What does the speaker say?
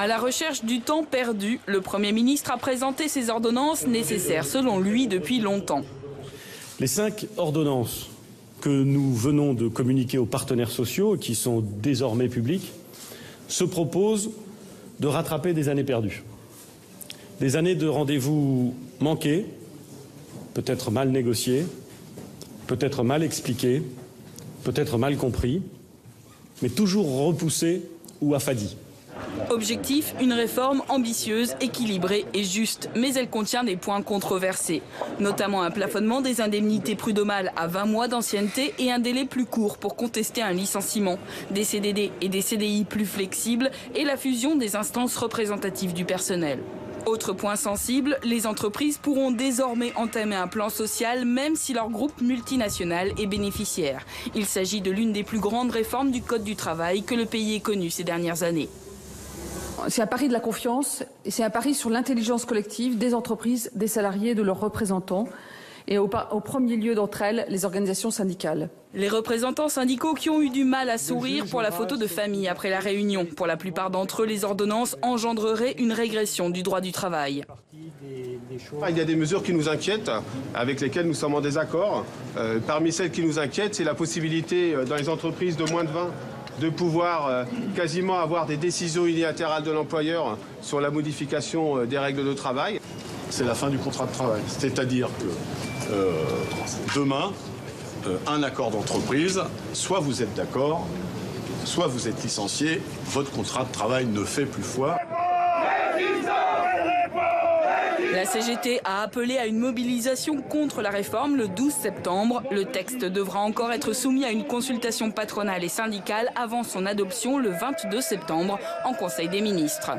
À la recherche du temps perdu, le Premier ministre a présenté ces ordonnances nécessaires, selon lui, depuis longtemps. Les 5 ordonnances que nous venons de communiquer aux partenaires sociaux, qui sont désormais publiques, se proposent de rattraper des années perdues. Des années de rendez-vous manqués, peut-être mal négociés, peut-être mal expliqués, peut-être mal compris, mais toujours repoussés ou affadis. Objectif, une réforme ambitieuse, équilibrée et juste, mais elle contient des points controversés, notamment un plafonnement des indemnités prud'homales à 20 mois d'ancienneté et un délai plus court pour contester un licenciement, des CDD et des CDI plus flexibles et la fusion des instances représentatives du personnel. Autre point sensible, les entreprises pourront désormais entamer un plan social même si leur groupe multinational est bénéficiaire. Il s'agit de l'une des plus grandes réformes du Code du travail que le pays ait connu ces dernières années. C'est un pari de la confiance et c'est un pari sur l'intelligence collective des entreprises, des salariés et de leurs représentants et au premier lieu d'entre elles, les organisations syndicales. Les représentants syndicaux qui ont eu du mal à sourire pour la photo de famille après la réunion. Pour la plupart d'entre eux, les ordonnances engendreraient une régression du droit du travail. Il y a des mesures qui nous inquiètent, avec lesquelles nous sommes en désaccord. Parmi celles qui nous inquiètent, c'est la possibilité dans les entreprises de moins de 20 de pouvoir quasiment avoir des décisions unilatérales de l'employeur sur la modification des règles de travail. C'est la fin du contrat de travail. C'est-à-dire que demain, un accord d'entreprise, soit vous êtes d'accord, soit vous êtes licencié, votre contrat de travail ne fait plus foi. La CGT a appelé à une mobilisation contre la réforme le 12 septembre. Le texte devra encore être soumis à une consultation patronale et syndicale avant son adoption le 22 septembre en Conseil des ministres.